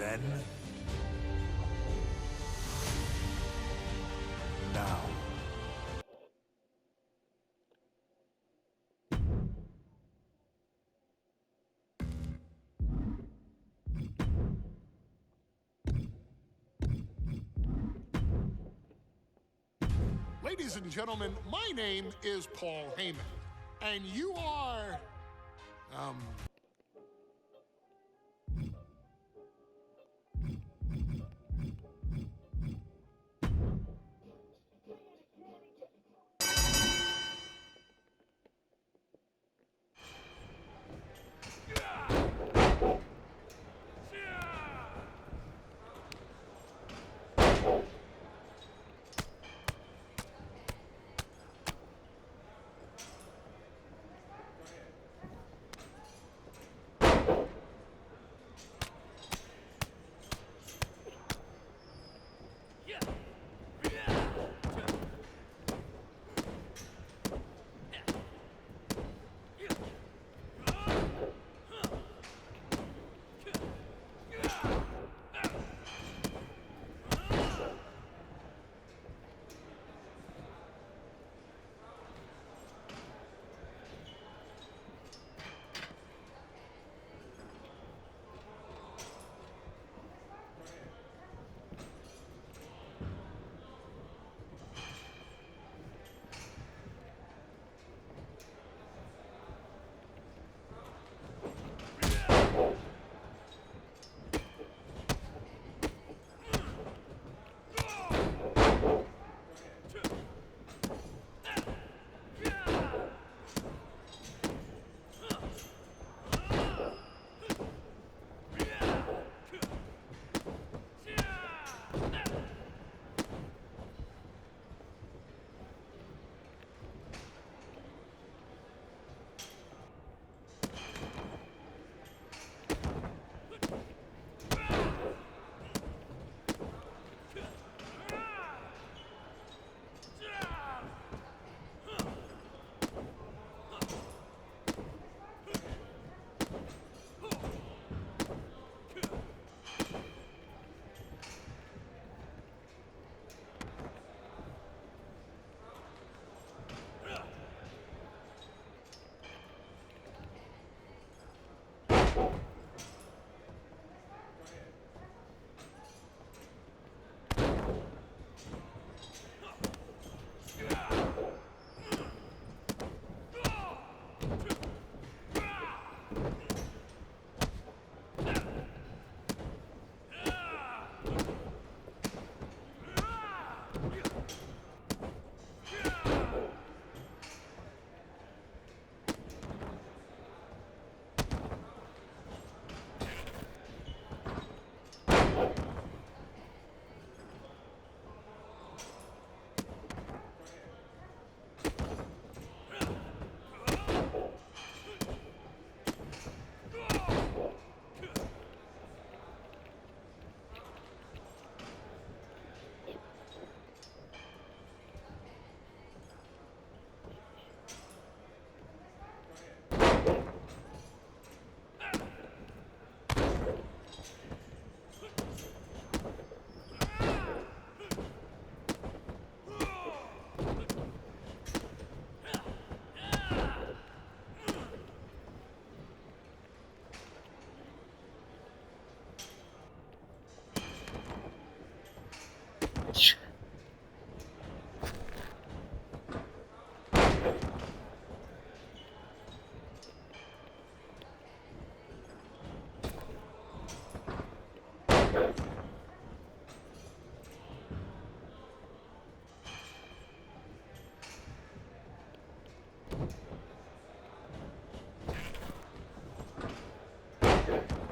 then? Now. Ladies and gentlemen, my name is Paul Heyman, and you are,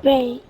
Wait.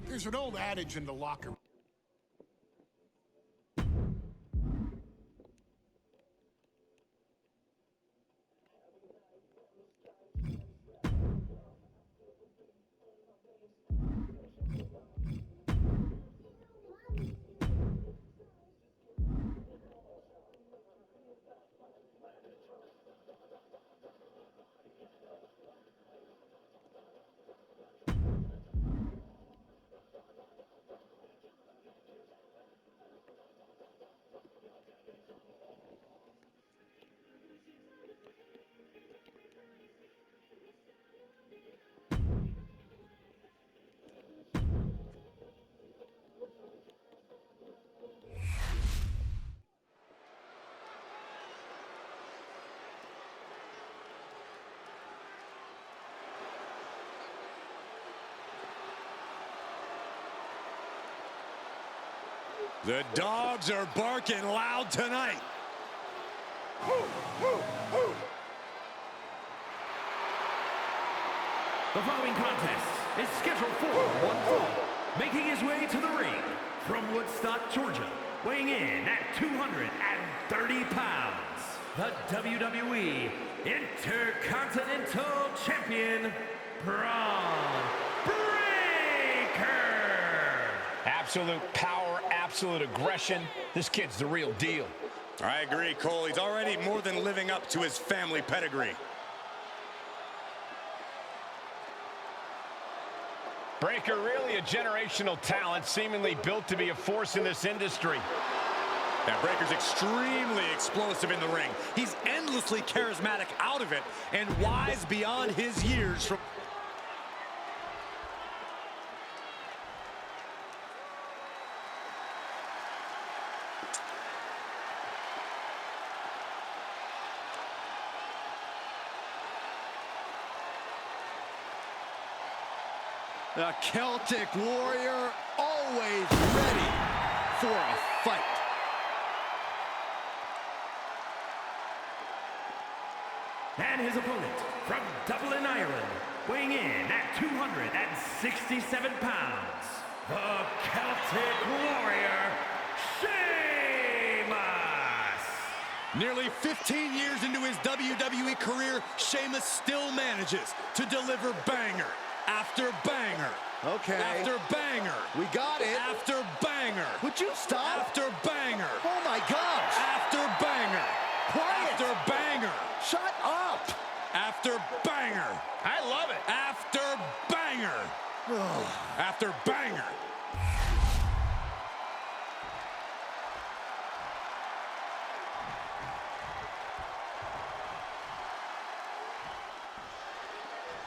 There's an old adage in the locker room. The dogs are barking loud tonight. The following contest is scheduled for one fall. Making his way to the ring from Woodstock, Georgia, weighing in at 230 pounds, the WWE Intercontinental Champion, Braun Breaker. Absolute power, absolute aggression. This kid's the real deal. I agree, Cole. He's already more than living up to his family pedigree. Breaker, really a generational talent, seemingly built to be a force in this industry. Now, Breaker's extremely explosive in the ring. He's endlessly charismatic out of it and wise beyond his years from... The Celtic Warrior, always ready for a fight. And his opponent from Dublin, Ireland, weighing in at 267 pounds, the Celtic Warrior, Sheamus. Nearly 15 years into his WWE career, Sheamus still manages to deliver banger after banger. Okay. After banger. We got it. After banger. Would you stop? After banger. Oh my gosh. After banger. Quiet. After banger. Shut up. After banger. I love it. After banger. After banger.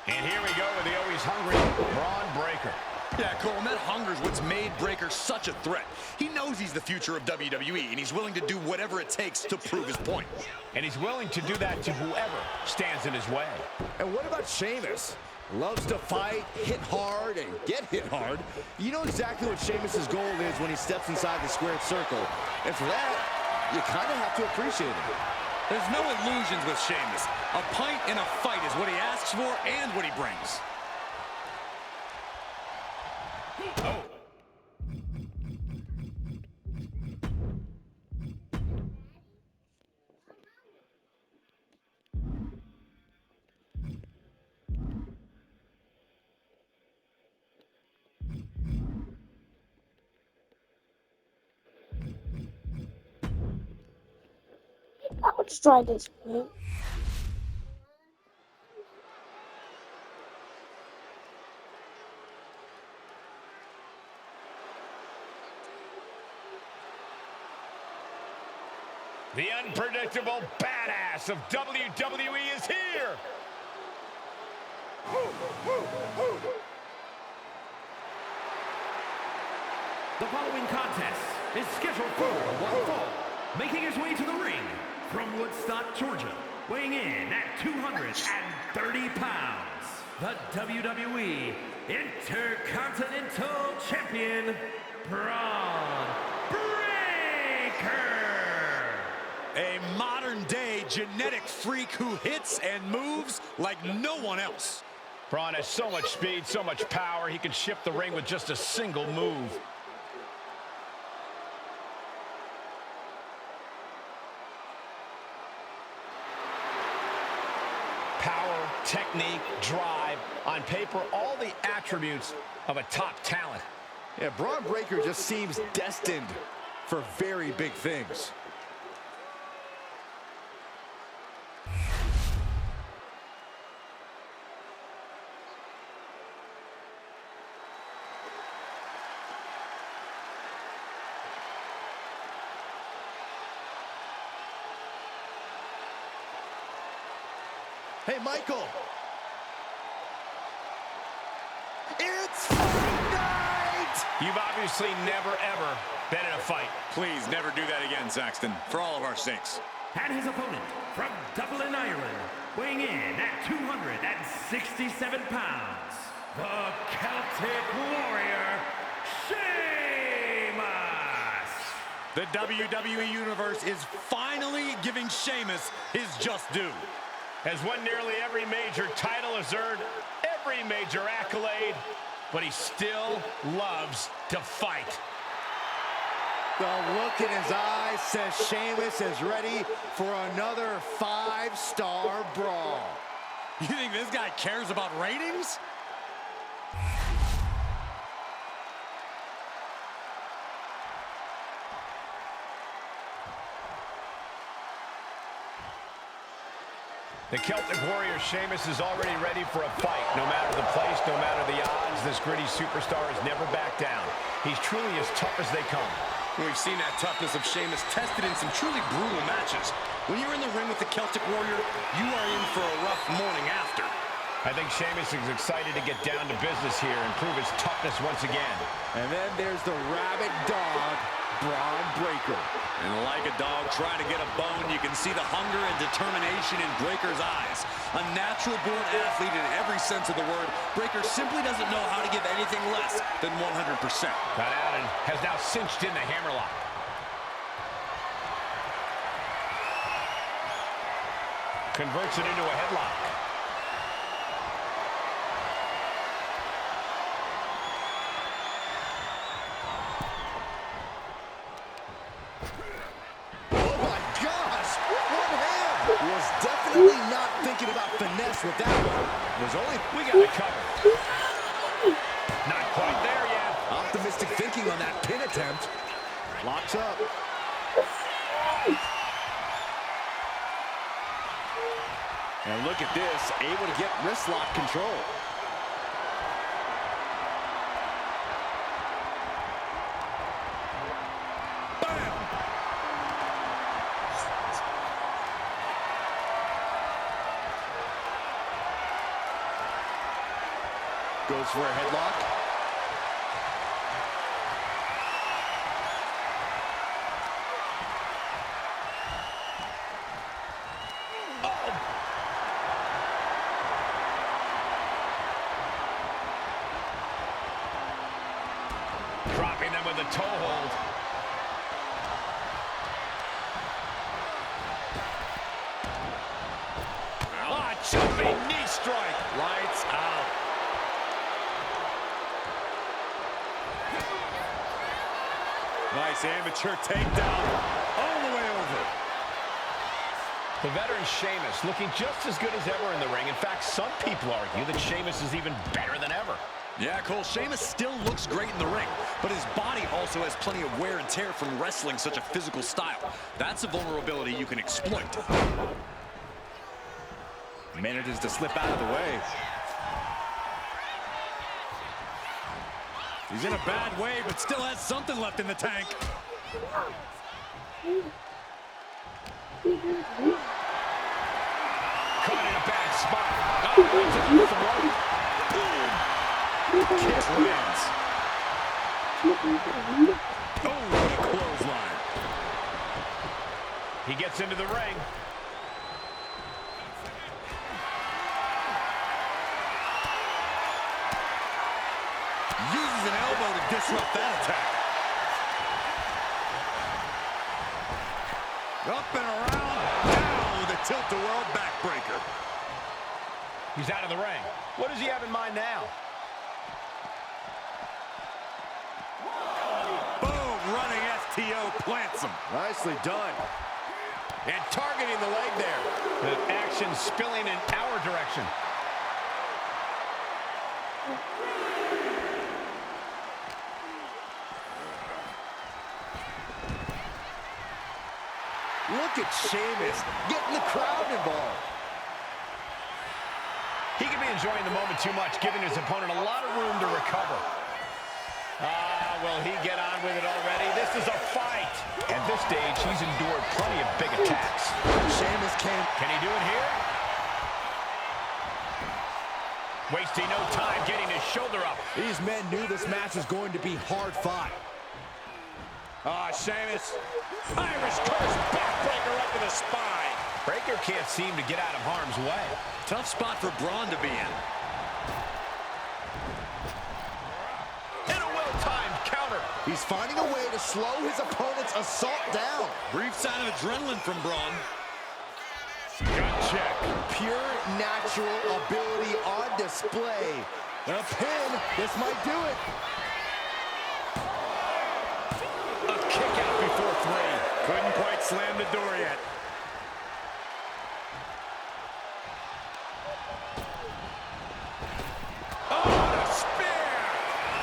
And here we go with the always hungry Braun Breaker. Yeah, Cole, and that hunger's what's made Breaker such a threat. He knows he's the future of WWE, and he's willing to do whatever it takes to prove his point. And he's willing to do that to whoever stands in his way. And what about Sheamus? Loves to fight, hit hard, and get hit hard. You know exactly what Sheamus's goal is when he steps inside the squared circle. And for that, you kind of have to appreciate it. There's no illusions with Sheamus. A pint in a fight is what he asks for and what he brings. Oh. Let's try this one. The unpredictable badass of WWE is here. The following contest is scheduled for one fall. Making his way to the ring from Woodstock, Georgia, weighing in at 230 pounds, the WWE Intercontinental Champion, Braun Breaker. A modern-day genetic freak who hits and moves like no one else. Braun has so much speed, so much power, he can shift the ring with just a single move. Power, technique, drive, on paper, all the attributes of a top talent. Yeah, Braun Breaker just seems destined for very big things. Hey, Michael. It's fight night! You've obviously never, ever been in a fight. Please never do that again, Saxton, for all of our sakes. And his opponent from Dublin, Ireland, weighing in at 267 pounds, the Celtic Warrior, Sheamus. The WWE Universe is finally giving Sheamus his just due. Has won nearly every major title, has earned every major accolade, but he still loves to fight. The look in his eyes says Sheamus is ready for another 5-star brawl. You think this guy cares about ratings? The Celtic Warrior Sheamus is already ready for a fight. No matter the place, no matter the odds, this gritty superstar has never backed down. He's truly as tough as they come. We've seen that toughness of Sheamus tested in some truly brutal matches. When you're in the ring with the Celtic Warrior, you are in for a rough morning after. I think Sheamus is excited to get down to business here and prove his toughness once again. And then there's the rabid dog, Braun Breaker. And like a dog trying to get a bone, you can see the hunger and determination in Breaker's eyes. A natural-born athlete in every sense of the word, Breaker simply doesn't know how to give anything less than 100%. Got out and has now cinched in the hammerlock. Converts it into a headlock. Was definitely not thinking about finesse with that one. We got it covered. Not quite there yet. Optimistic thinking on that pin attempt. Locks up. And look at this, able to get wrist lock control. Goes for a headlock. Uh-oh. Dropping them with a toe hold. Ah, jumping knee strike. Lights out. Nice amateur takedown all the way over. The veteran Sheamus looking just as good as ever in the ring. In fact, some people argue that Sheamus is even better than ever. Yeah, Cole, Sheamus still looks great in the ring, but his body also has plenty of wear and tear from wrestling such a physical style. That's a vulnerability you can exploit. Manages to slip out of the way. He's in a bad way, but still has something left in the tank. Caught in a bad spot. Oh, runs it with some weight. Boom. Kick wins. Oh, what a clothesline. He gets into the ring. Uses an elbow to disrupt that attack. Up and around. Now with a tilt-a-whirl backbreaker. He's out of the ring. What does he have in mind now? Boom, running STO plants him. Nicely done. And targeting the leg there. The action spilling in our direction. Look at Sheamus getting the crowd involved. He could be enjoying the moment too much, giving his opponent a lot of room to recover. Will he get on with it already? This is a fight. At this stage, he's endured plenty of big attacks. Sheamus can he do it here? Wasting no time getting his shoulder up. These men knew this match was going to be hard fought. Sheamus. Irish curse backbreaker up to the spine. Breaker can't seem to get out of harm's way. Tough spot for Braun to be in. And a well-timed counter. He's finding a way to slow his opponent's assault down. Brief sign of adrenaline from Braun. Gut check. Pure natural ability on display. A pin. This might do it. A kick out before three. Couldn't quite slam the door yet. Oh, what a spear!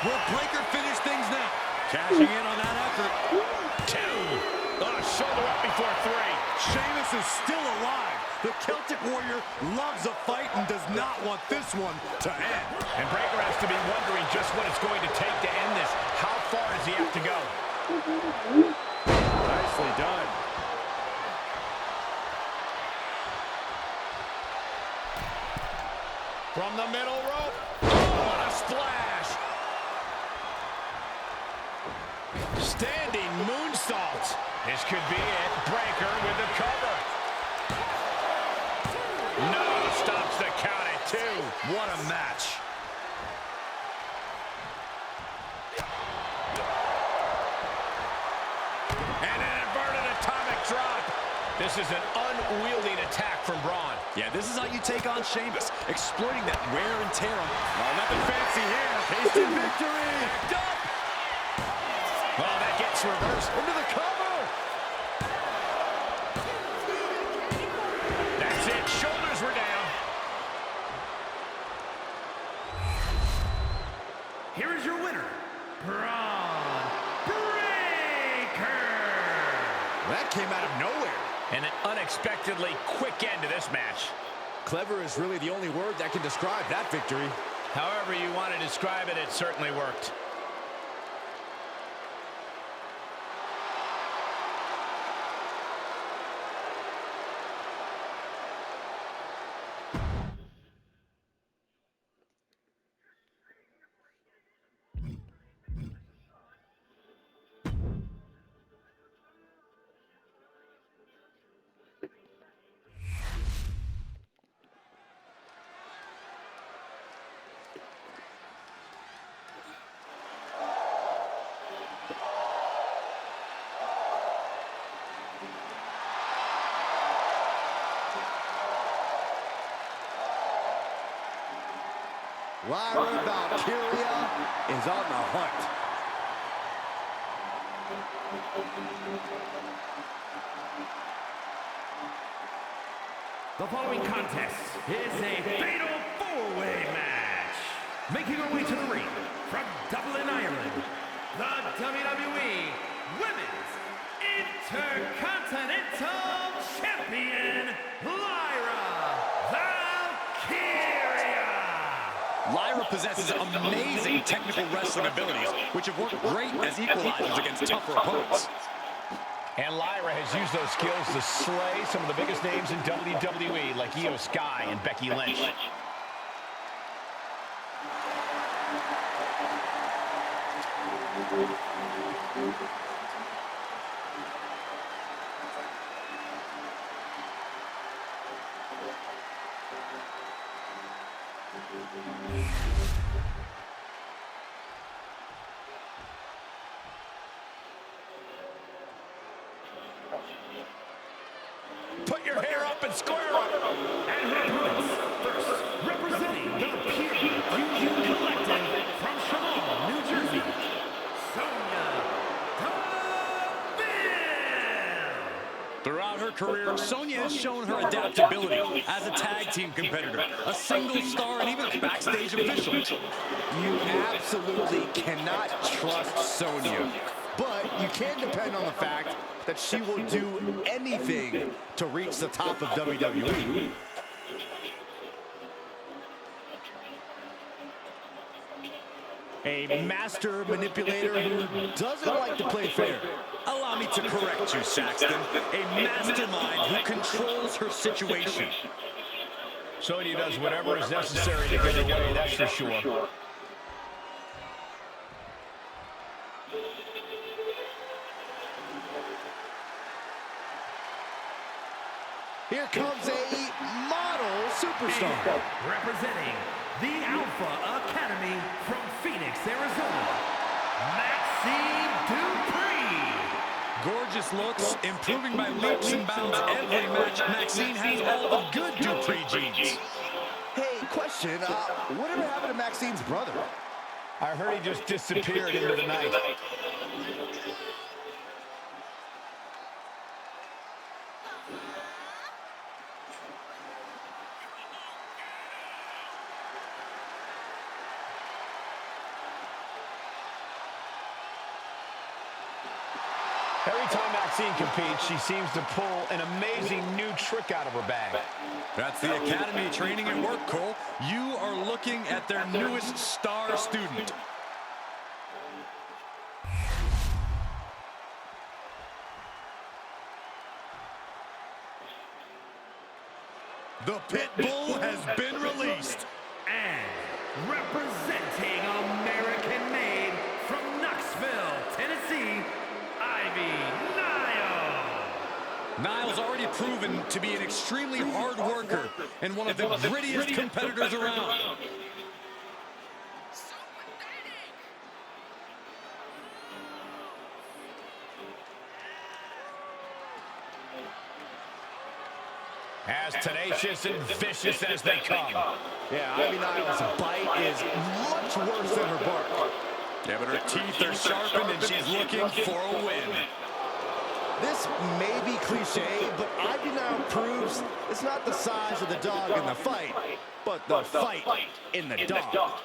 Will Breaker finish things now? Cashing in on that effort. Two. Shoulder up before three. Sheamus is still alive. The Celtic Warrior loves a fight and does not want this one to end. And Breaker has to be wondering just what it's going to take to end this. How far does he have to go? Nicely done. From the middle rope. Oh, what a splash. Standing moonsault. This could be it. Breaker with the cover. No, stops the count at two. What a match. And an inverted atomic drop. This is an unwieldy attack from Braun. Yeah, this is how you take on Sheamus, exploiting that wear and tear. Oh, nothing fancy here. Hasty victory. Up. Well, that gets reversed Into the cover. That's it. Shoulders were down. Here is your winner, Braun Breaker. That came out of nowhere. And an unexpectedly quick end to this match. Clever is really the only word that can describe that victory. However you want to describe it, it certainly worked. Lyra Valkyria is on the hunt. The following contest is a fatal four-way match. Making her way to the ring from Dublin, Ireland, the WWE Women's Intercontinental Champion, Lyra Valkyria. Lyra possesses amazing technical wrestling abilities, which have worked great as equalizers against tougher opponents. And Lyra has used those skills to slay some of the biggest names in WWE, like Io Sky and Becky Lynch. Put your hair up and square up. And her opponents, first, representing the Pure Fusion Collective from Charlotte, New Jersey, Sonya Deville. Throughout her career, Sonya has shown her adaptability as a tag team competitor, a single star, and even a backstage official. You absolutely cannot trust Sonya, but you can depend on the fact that she will do anything to reach the top of WWE. A master manipulator who doesn't like to play fair. Allow me to correct you, Saxton. A mastermind who controls her situation. Sonya does whatever is necessary to get her way, that's for sure. Here comes a model superstar. Representing the Alpha Academy from Phoenix, Arizona, Maxine Dupree. Gorgeous looks, improving by leaps and bounds every match. Maxine has all the good Dupree genes. Hey, question, whatever happened to Maxine's brother? I heard he just disappeared into the night. Every time Maxine competes, she seems to pull an amazing new trick out of her bag. That's the Academy training at work, Cole. You are looking at their newest star student. The pit bull has been released. And representing American-made from Knoxville, Tennessee, Niles already proven to be an extremely hard worker and one of the grittiest competitors around. As tenacious and vicious as they come. Yeah, Ivy Niles' bite is much worse than her bark. Yeah, but her teeth are sharpened and she's looking for a win. This may be cliche, but Ivy Nile proves it's not the size of the dog in the fight, but the fight in the dog.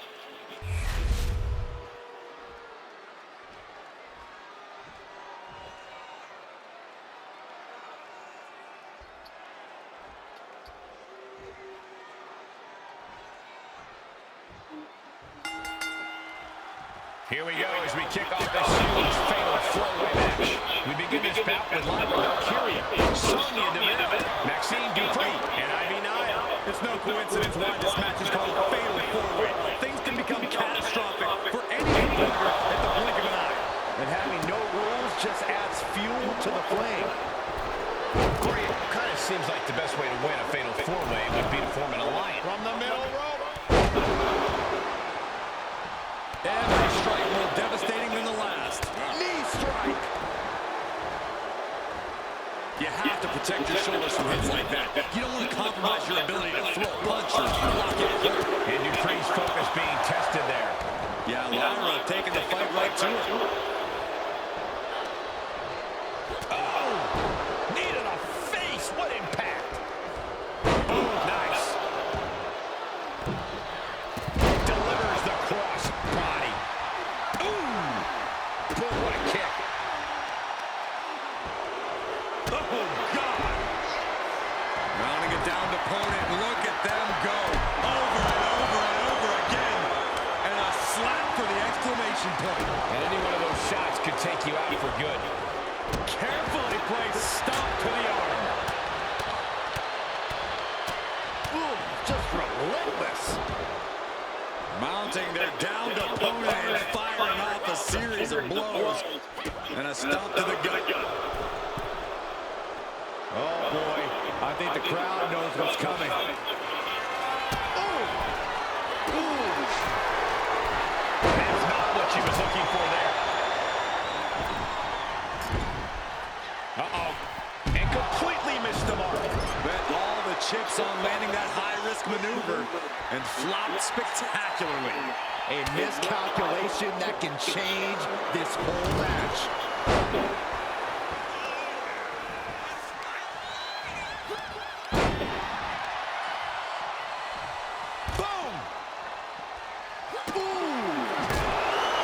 Here we go as we kick off this huge fatal four-way match. We begin this bout with Lyra Valkyria, Sonya Deville, Maxine Dupree, and Ivy Nile. It's no coincidence why this match is called Fatal Four-Way. Things can become catastrophic for any competitor at the blink of an eye. And having no rules just adds fuel to the flame. Corey, it kind of seems like the best way to win a fatal four-way would be to form an alliance. From the middle rope. Every strike more devastating than the last. Knee strike. You have to protect your shoulders from hits like that. You don't want to compromise your ability to throw a punch or block it. And Dupree's focus being tested there. Yeah, Lyra taking the fight right to it. Oh! Knee to the face! What impact! Oh, nice. Delivers the cross body. Ooh! Boy, what a kick. Oh, God! Rounding it down to opponent. Look at them go. Over and over and over again. And a slap for the exclamation point. And any one of those shots could take you out for good. Carefully place. Stomp to the arm. Ooh, just relentless. Mounting their downed opponent and firing off a series of blows. And a stomp to the gut. Oh, boy. I think the crowd knows what's coming. That's not what she was looking for there. Uh-oh. And completely missed the mark. Bet all the chips on landing that high-risk maneuver and flopped spectacularly. A miscalculation that can change this whole match. Boom! Ooh!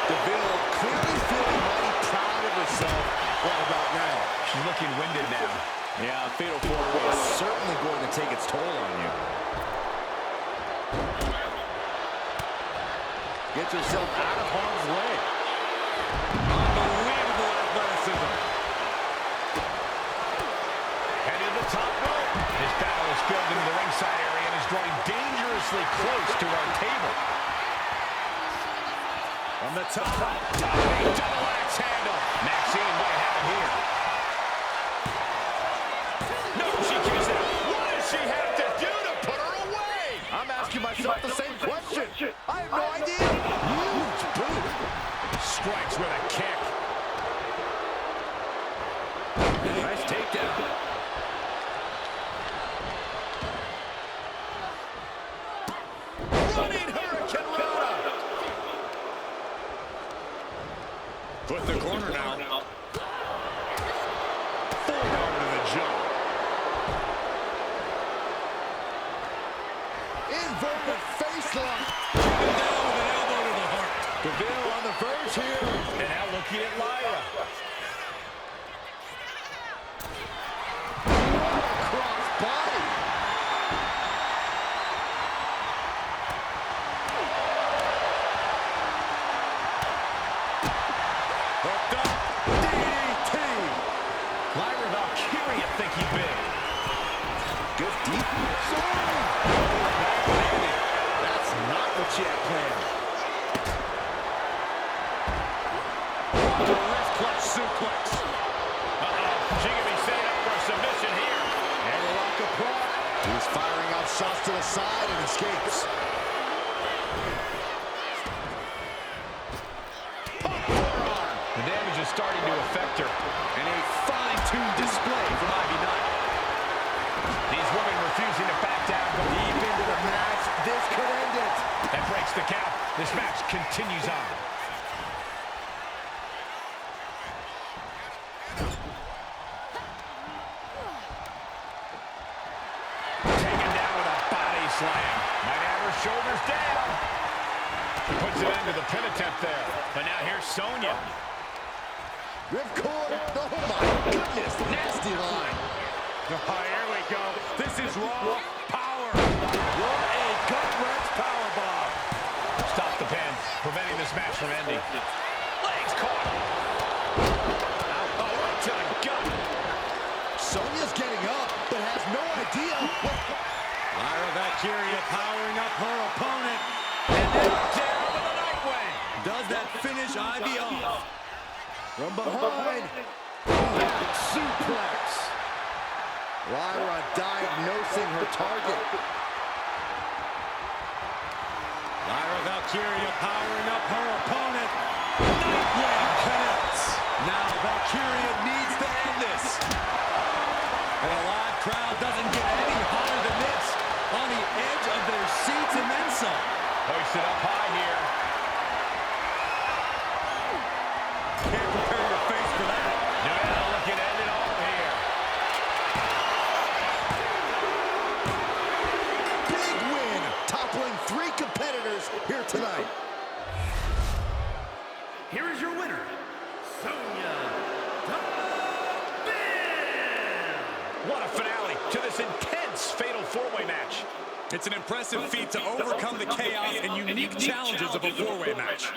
DeVille clearly feeling mighty proud of herself right about now. She's looking winded now. Yeah, Fatal 4-Way is certainly going to take its toll on you. Get yourself out of harm's way. Unbelievable athleticism. Headed to the top rope. This battle is spilled into the ringside area and is drawing dangerously close to our table. From the top. Double axe handle. Maxine might have it here. No, she kicks out. What does she have to do to put her away? I'm asking myself the same question. I have no idea. Huge boot. Strikes with a kick. Nice takedown. Running Hurricane Rana. Put in the corner now. Forward to the jump. Inverted face lock. Down with an elbow to the heart. DeVille on the verge here. And now looking at Lyra. Cross body. Hooked up. DDT. Lyra Valkyria thinking big. Good defense. That's not what she had planned. Wrist clutch suplex. She can be set up for a submission here. And a lock apart. He's firing out shots to the side and escapes. The damage is starting to affect her. And a fine-tuned display from Ivy Knight. These women refusing to back down. Go Deep into the match. This could end it. That breaks the count. This match continues on. Taken down with a body slam. Might have her shoulders down. Puts it into the pin attempt there. But now here's Sonya. Ripcord. Oh my goodness. Nasty line. Here we go. This is raw power. What a gut-wrench powerbomb. Stop the pin, preventing this match from ending. Legs caught. Oh, right to the gut. Sonya's getting up, but has no idea what... Lyra Valkyria powering up her opponent. And then down with a Nightwing. Does that finish Ivy off? From behind. Back suplex. Lyra diagnosing her target. Lyra Valkyria powering up her opponent. Nightwing connects. Now Valkyria needs to end this. And a live crowd doesn't get any hotter than this. On the edge of their seats and then some. Hoisted up high here. Can't prepare your face for that. Now looking to end it all here. Big win, toppling 3 competitors here tonight. Here is your winner, Sonya Deville. What a finale to this intense fatal 4-way match. It's an impressive feat to overcome the chaos and unique challenges of a 4-way match.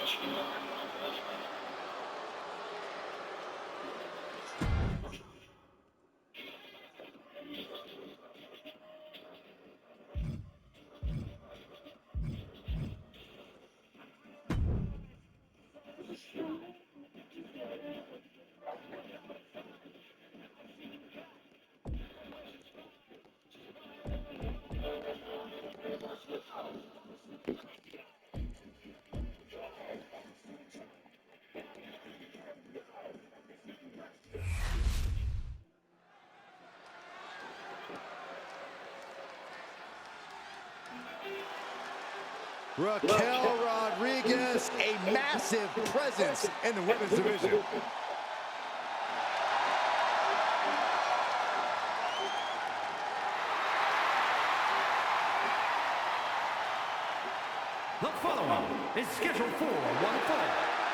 Raquel Rodriguez, a massive presence in the women's division. The following is scheduled for one fall,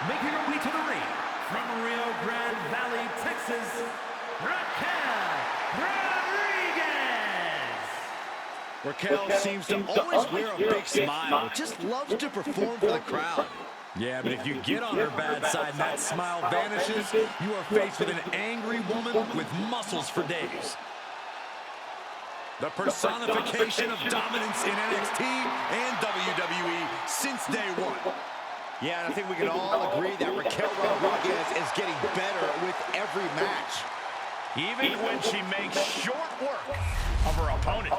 making her way to the ring from Rio Grande Valley, Texas, Raquel Rodriguez. Raquel seems to always wear a big smile, just loves to perform for the crowd. Yeah, but if you get on her bad side and that smile vanishes, you are faced with an angry woman with muscles for days. The personification of dominance in NXT and WWE since day one. Yeah, and I think we can all agree that Raquel Rodriguez is getting better with every match. Even when she makes short work of her opponent.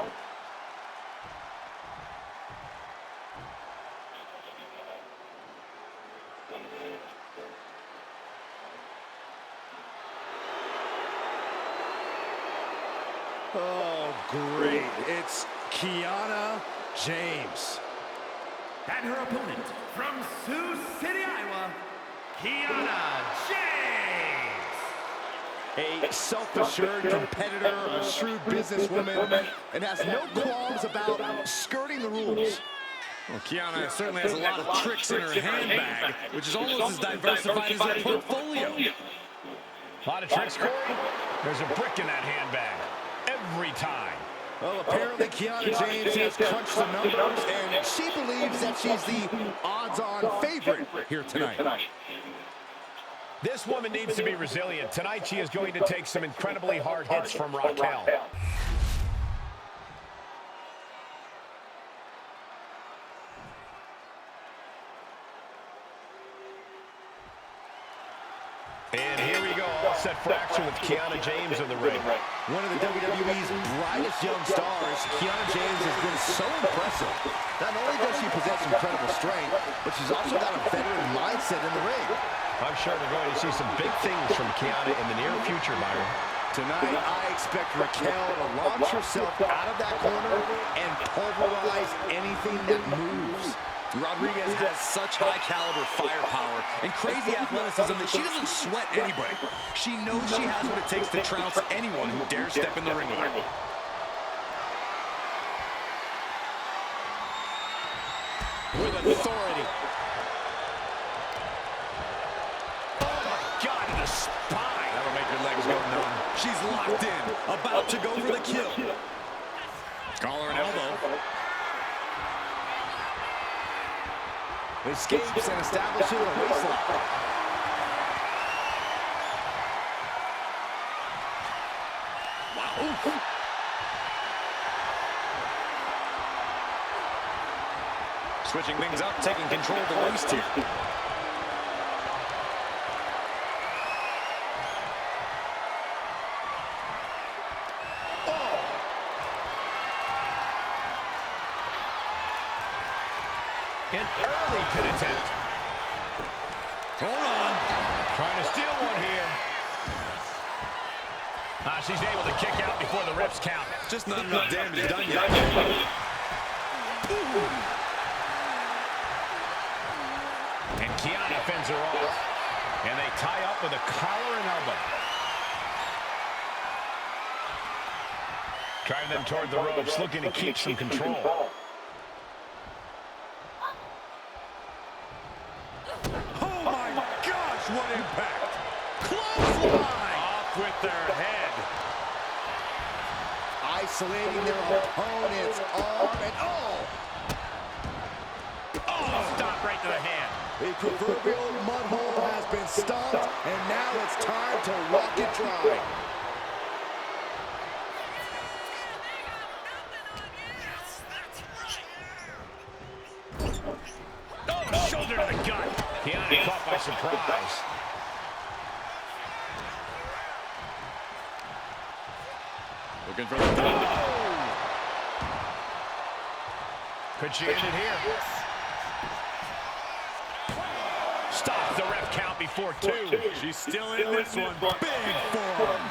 Oh, great. It's Kiana James. And her opponent from Sioux City, Iowa, Kiana James. A self-assured competitor, a shrewd businesswoman, and has no qualms about skirting the rules. Well, Kiana certainly has a lot of tricks in her handbag, which is almost as diversified as her portfolio. A lot of tricks, Corey. There's a brick in that handbag. Every time. Well, apparently Kiana James has crunched the numbers, and she believes that she's the odds-on favorite here tonight. This woman needs to be resilient. Tonight she is going to take some incredibly hard hits from Raquel. And here we go, all set for action with Kiana James in the ring. One of the WWE's brightest young stars, Kiana James has been so impressive. Not only does she possess incredible strength, but she's also got a veteran mindset in the ring. I'm sure we're going to see some big things from Kiana in the near future, Byron. Tonight, I expect Raquel to launch herself out of that corner and pulverize anything that moves. Rodriguez has such high-caliber firepower and crazy athleticism that she doesn't sweat anybody. She knows she has what it takes to trounce anyone who dares step in the ring with her. With authority. Oh, my God, to the spine. That'll make your legs go numb. She's locked in, about to go for the kill. Collar and elbow. Escapes and establishes a waistlock. Wow. Oof. Switching things up, taking control of the waist here. An early pin attempt. Hold on. Trying to steal one here. She's able to kick out before the rips count. Just not enough damage done yet. And Kiana fends her off. And they tie up with a collar and elbow. Driving them toward the ropes, looking to keep some control. Oh my gosh, what impact! Clothesline! Off with their head. Isolating their opponent's arm and Oh, stop right to the hand. the proverbial mud hole has been stomped, and now it's time to walk it dry. Oh, shoulder to the gut. Kiana caught by surprise. Looking for the Could she end it here? Stops the ref count before 2. She's still in this one. Big forearm.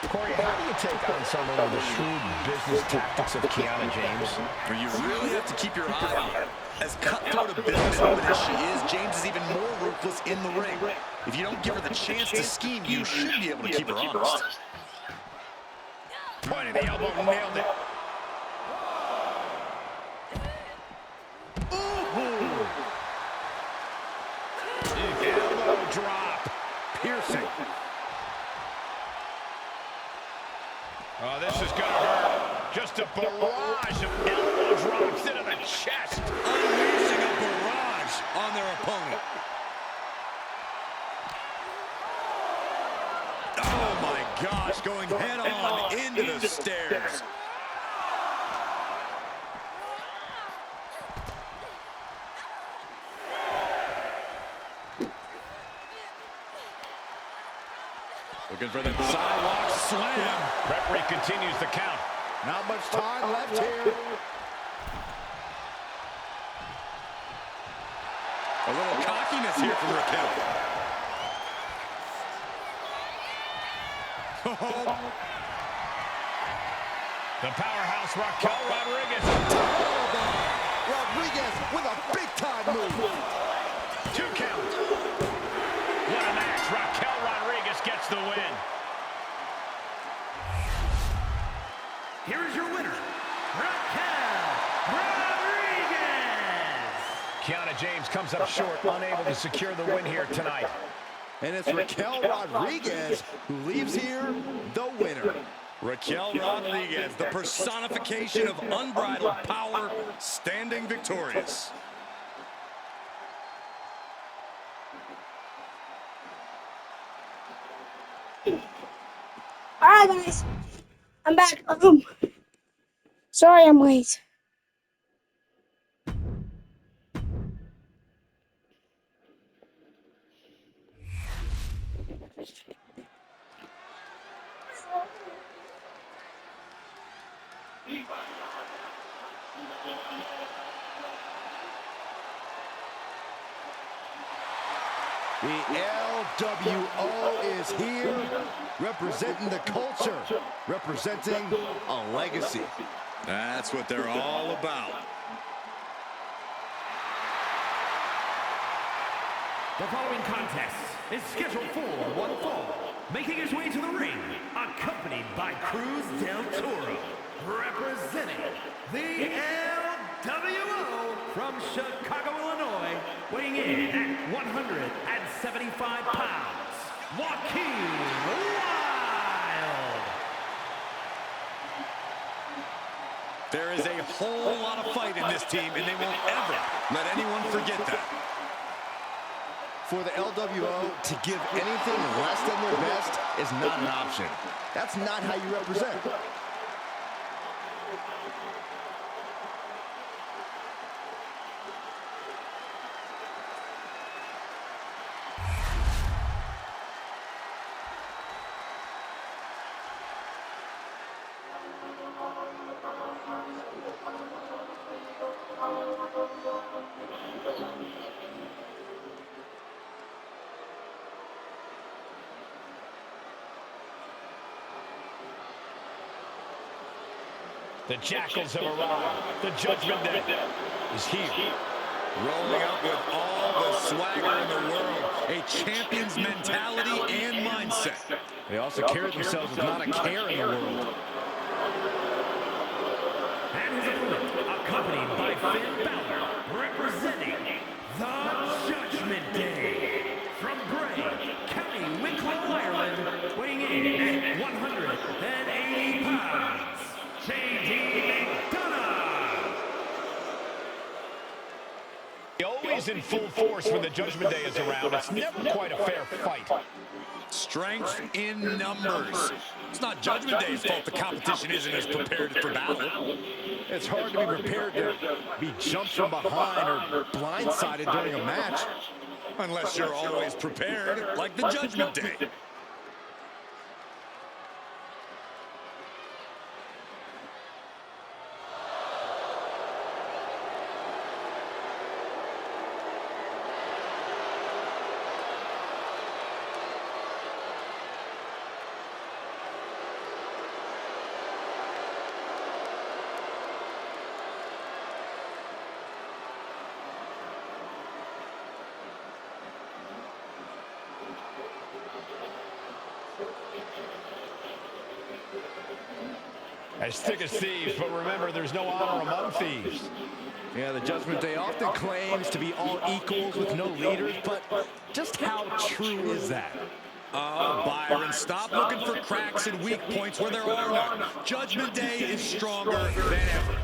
Corey, how do you take on someone with the shrewd business tactics of Kiana James? Where you really have to keep your eye on her. As cutthroat a businesswoman as she is, James is even more ruthless in the ring. If you don't give her the chance to scheme, you should be able to keep her honest. Point of the elbow, nailed it. Ooh. Elbow drop. Piercing. Oh, this is gonna hurt. Just a barrage of elbow drops into the chest. Unleashing a barrage on their opponent. Oh my gosh, going head on into the stairs. Looking for the sidewalk slam. Referee continues the count. Not much time left here. A little cockiness here from Raquel. The powerhouse Raquel Rodriguez. Rodriguez with a big-time move. 2 count. What a match. Raquel Rodriguez gets the win. Here is your winner, Raquel Rodriguez. Kiana James comes up short, unable to secure the win here tonight. And it's Raquel Rodriguez who leaves here the winner. Raquel Rodriguez, the personification of unbridled power, standing victorious. Alright, guys. I'm back. Sorry I'm late. The LWO is here, representing the culture, representing a legacy. That's what they're all about. The following contest is scheduled for one fall. Making his way to the ring, accompanied by Cruz del Toro, representing the LWO from Chicago, Illinois, weighing in at 175 pounds, Joaquin Wilde. There is a whole lot of fight in this team, and they won't ever let anyone forget that. For the LWO to give anything less than their best is not an option. That's not how you represent. The Jackals have arrived. The Judgment Day is here. Rolling out with all the swagger in the world. A champion's mentality and mindset. They also carry themselves with not a care in the world. And his opponent, accompanied by Finn Balor, representing the Judgment Day. From Bray, County Wicklow, Ireland, weighing in at 180 pounds, J.D. McDonough. Always in full force when the Judgment Day is around. It's never quite a fair fight. Strength in numbers. It's not Judgment Day's fault the competition isn't as prepared for battle. It's hard to be prepared to be jumped from behind or blindsided during a match. Unless you're always prepared, like the Judgment Day. As thick as thieves, but remember, there's no honor among thieves. Yeah, the Judgment Day often claims to be all equals with no leaders, but just how true is that? Oh, Byron, stop looking for cracks and weak points where there are none. Judgment Day is stronger than ever.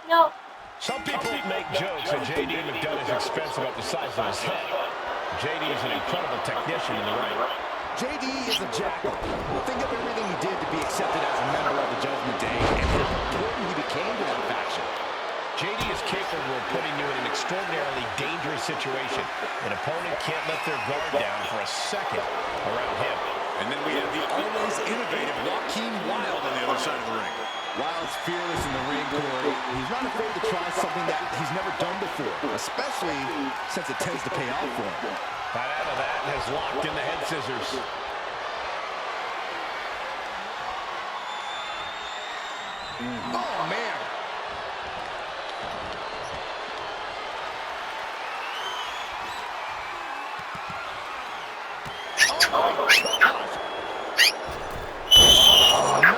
No. Some people make jokes at J.D. McDonough's expense about the size of his head. J.D. is an incredible technician in the ring. J.D. is a jackal. Think of everything he did to be accepted as a member of the Judgment Day and how important he became to that faction. J.D. is capable of putting you in an extraordinarily dangerous situation. An opponent can't let their guard down for a second around him. And then we have the always innovative Joaquin Wilde on the other side of the ring. Wilde's fearless in the ring, Corey. He's not afraid to try something that he's never done before, especially since it tends to pay off for him. Got out of that and has locked in the head scissors. Oh, man. Oh, my gosh. Oh, no.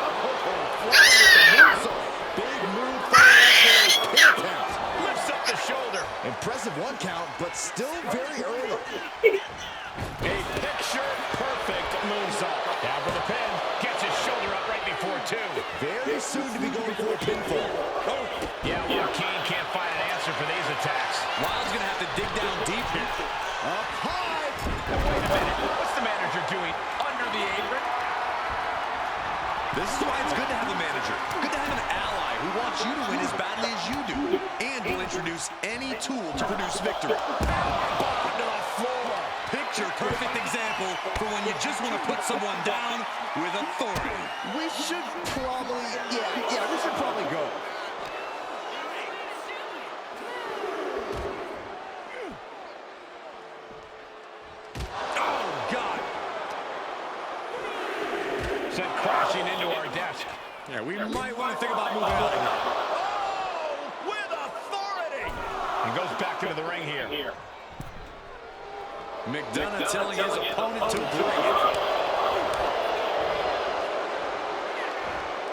Big move for pin count. Lifts up the shoulder. Impressive one count, but still very early. A picture-perfect moonsault. Down for the pin. Gets his shoulder up right before two. Very soon to be going for a pinfall. Oh. Yeah, Joaquin can't find an answer for these attacks. Wilde's going to have to dig down deep here. Up high. Now, wait a minute. What's the manager doing under the apron? This is why it's good to have a manager. Good to have an ally who wants you to win as badly as you do. And will introduce any tool to produce victory. Ball to the floor. Picture perfect example for when you just want to put someone down with authority. We should probably, we should probably go. Oh, God. Sent crashing into our desk. Yeah, we might want to think about moving on. Oh, with authority. And goes back into the ring here. McDonough telling his opponent to bring it.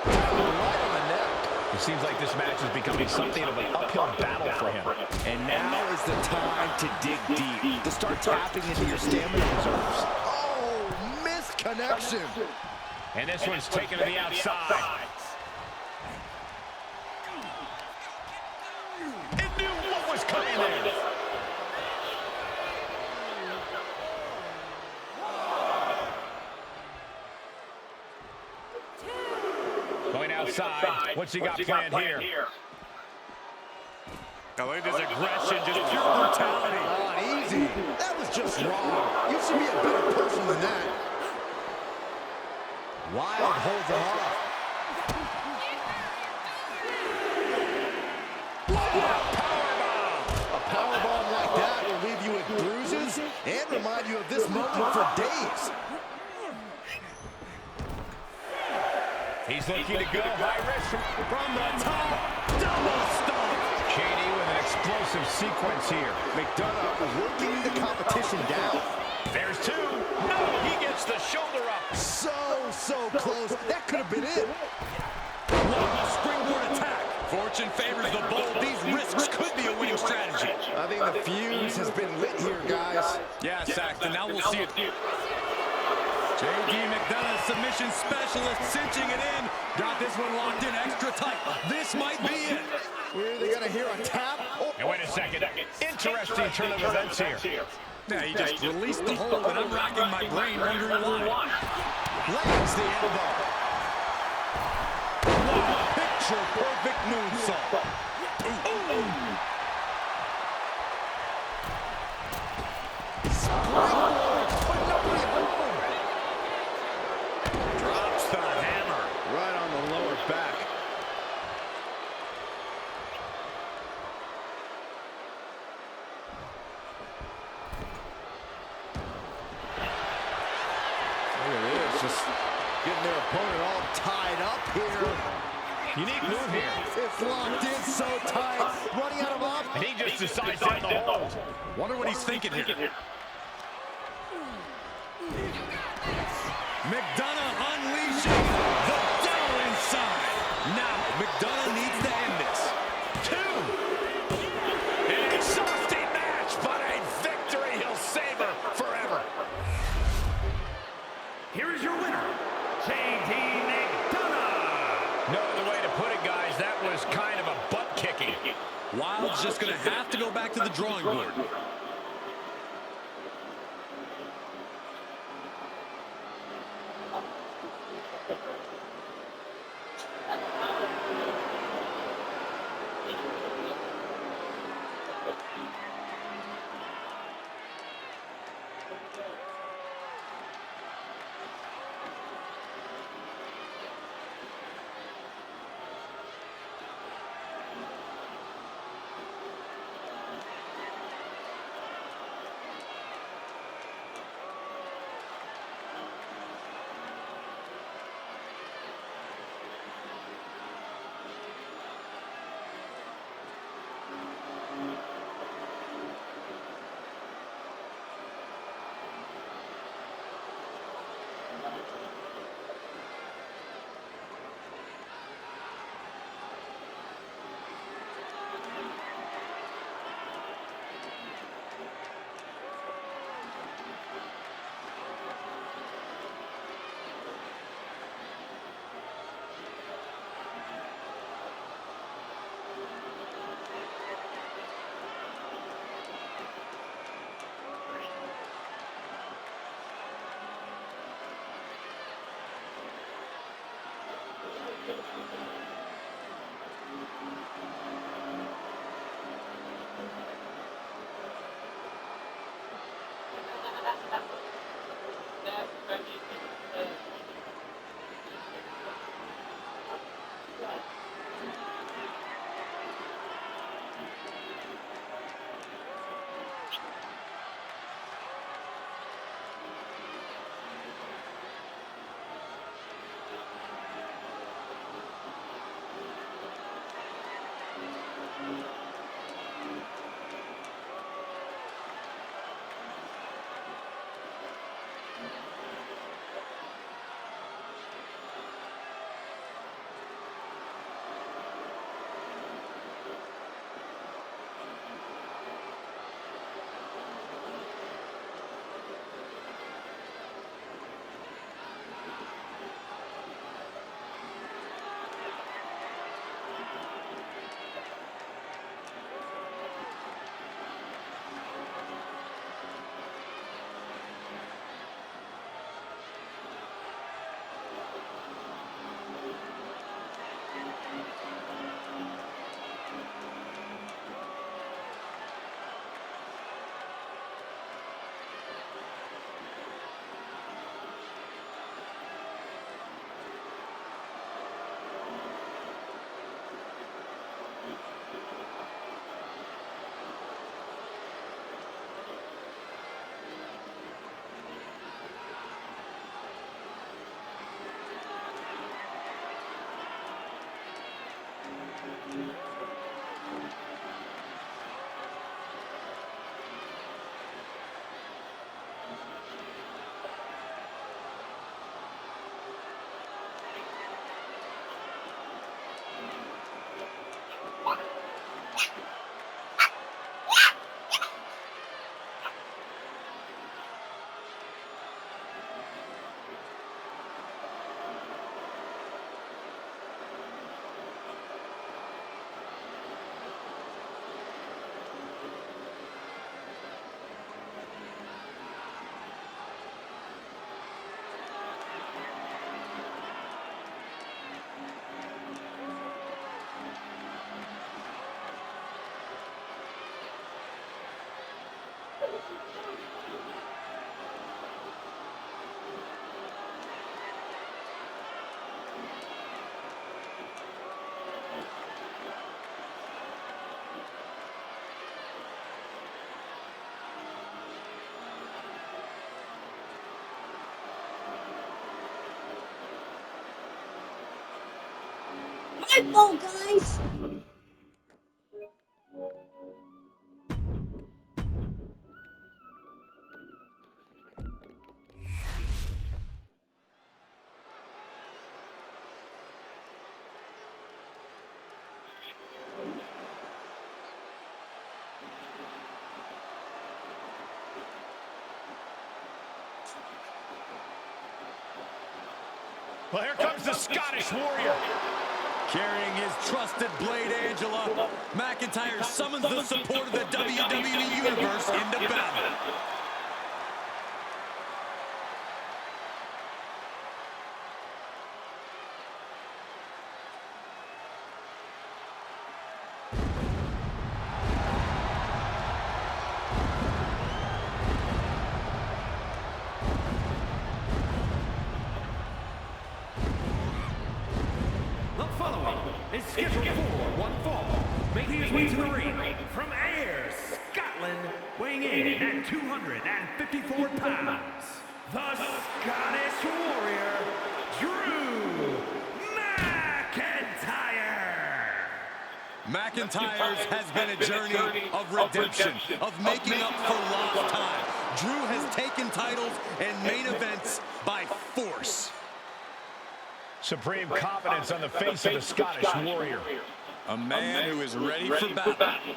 Right on the neck. It seems like this match is becoming something of an uphill battle for him. And now is the time to dig deep, to start tapping into your stamina reserves. Oh, missed connection. And this one's taken to the outside. It knew what was coming there. Going outside. What's he got planned here? Now look at his aggression, just pure brutality. Easy. That was just wrong. You should be a better person than that. Wilde holds him off. A powerbomb like that will leave you with bruises and remind you of this moment for days. He's looking to go high risk From the top, double stomp. J.D. with an explosive sequence here. McDonough working the competition down. There's two. No, he gets the shoulder up. So close. That could have been it. One springboard attack. Fortune favors the bold. These risks could be a winning strategy. I think the fuse has been lit here, guys. Yeah, Saxton, now we'll see it. J.D. McDonough, submission specialist, cinching it in. Got this one locked in extra tight. This might be it. We're either going to hear a tap or... Now, wait a second. Interesting turn of events here. Now, he just released the hold, and I'm racking my brain wondering why. lands the elbow. Wow, picture-perfect moonsault. Drops the hammer. Right on the lower back. Look at this, just getting their opponent all tied up here. Unique move here. It's locked in so tight. Running out of options. And he just decides to end the hold. Wonder what he's thinking here. McDonough unleashing the devil inside. Now, McDonough needs to end this. 2. An exhausting match, but a victory he'll savor forever. Here is your winner, JD McDonough. No other way to put it, guys. That was kind of a butt kicking. Wild's just going to have to go back to the drawing board. my fault, guys. Well, here comes the Scottish Warrior. Carrying his trusted blade, Angela, McIntyre summons the support of the WWE Universe into battle. Is scheduled for one fall, making his way to the ring from Ayr, Scotland, weighing in at 254 pounds, the Scottish Warrior, Drew McIntyre. McIntyre's has been a journey of redemption, of making up for lost time. Drew has taken titles and main events by force. Supreme confidence on the face of the Scottish Warrior. A man who is ready for battle.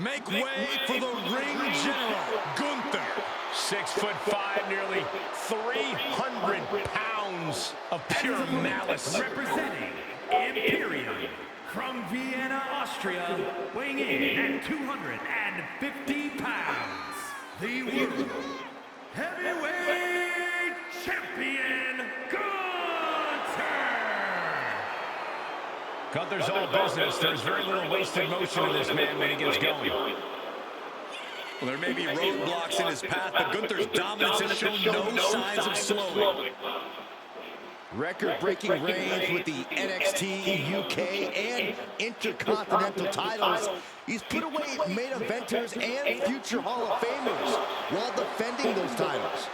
Make way for the ring general, Gunther. 6'5", nearly 300 pounds of pure malice. Representing Imperium from Vienna, Austria, weighing in at 250 pounds, the World Heavyweight Champion, Gunther. Gunther's all business. There's very little wasted motion in this man when he gets going. Well, there may be roadblocks in his path, but Gunther's dominance has shown no signs of slowing. Record-breaking reigns with the NXT, UK, and Intercontinental titles. He's put away main eventers and future Hall of Famers while defending those titles.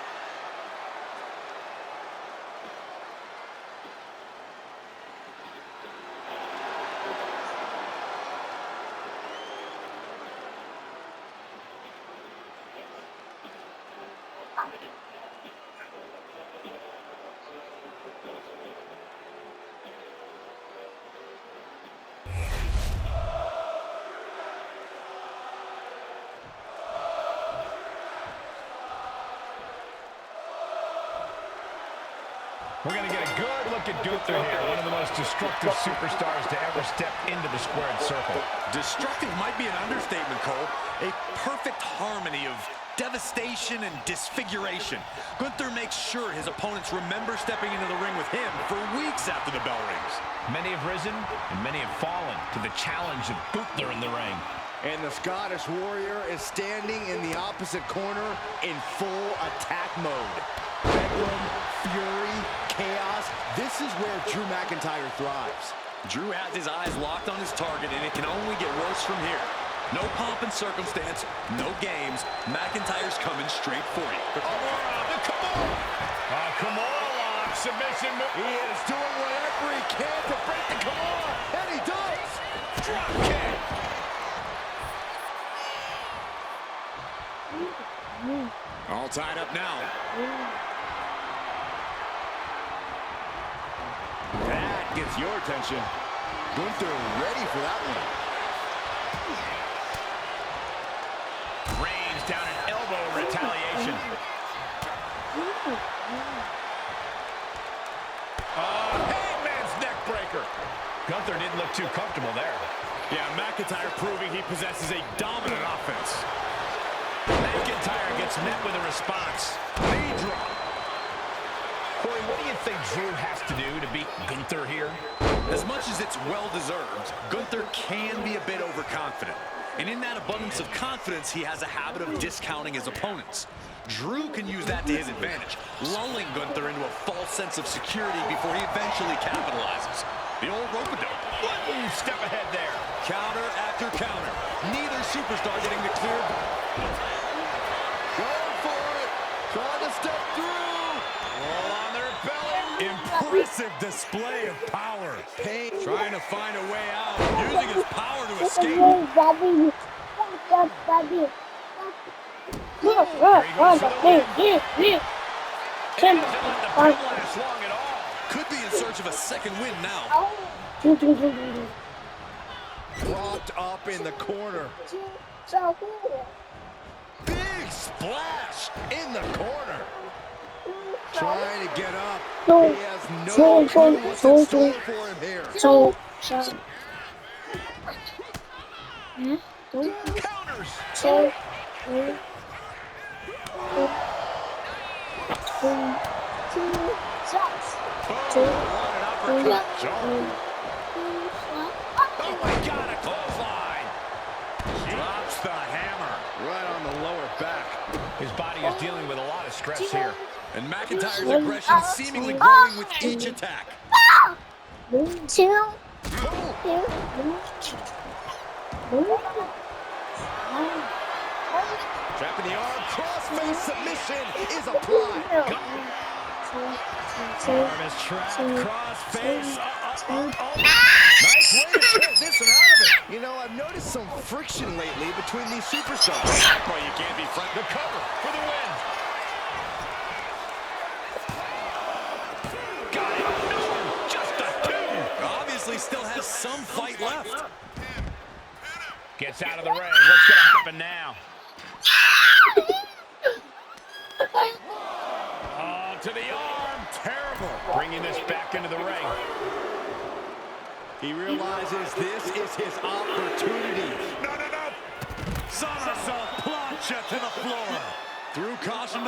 We're going to get a good look at Gunther here, one of the most destructive superstars to ever step into the squared circle. Destructive might be an understatement, Cole. A perfect harmony of devastation and disfiguration. Gunther makes sure his opponents remember stepping into the ring with him for weeks after the bell rings. Many have risen and many have fallen to the challenge of Gunther in the ring. And the Scottish Warrior is standing in the opposite corner in full attack mode. Bedlam, fury, chaos. This is where Drew McIntyre thrives. Drew has his eyes locked on his target, and it can only get worse from here. No pomp and circumstance, no games. McIntyre's coming straight for you. Kimura lock, submission move. He is doing whatever he can to break the Kimura, and he does. Drop kick. All tied up now. That gets your attention. Gunther ready for that one. Range down an elbow retaliation. Hangman's neck breaker. Gunther didn't look too comfortable there. Yeah, McIntyre proving he possesses a dominant offense. McIntyre gets met with a response. Knee drop. Corey, what do you think Drew has to do to beat Gunther here? As much as it's well-deserved, Gunther can be a bit overconfident. And in that abundance of confidence, he has a habit of discounting his opponents. Drew can use that to his advantage, lulling Gunther into a false sense of security before he eventually capitalizes. The old rope-a-dope. One step ahead there. Counter after counter. Neither superstar getting the clear. Going for it. Trying to step through. Roll on their belly. Impressive display of power. Pain. Trying to find a way out. Using his power to escape. Doesn't let the pin last long at all. Could be in search of a second win now. Propped up in the corner. Big splash in the corner. Trying to get up. He has no clue what's in store for him here. Counters. Oh my God, a clothesline. Drops the hammer. Right on the lower back. His body is dealing with a lot of stress here. And McIntyre's aggression seemingly growing with each attack. Trapping the arm. Crossface submission is applied. Arm is trapped. Crossface. Nice way to transition out of it. You know, I've noticed some friction lately between these superstars. Boy, you can't be front. The cover for the win. Got it. No, just a two. Obviously still has some fight left. Gets out of the ring. What's going to happen now? Oh, to the arm. Terrible. Bringing this back into the ring. He realizes this is his opportunity. No. Somersault plancha to the floor. Through caution.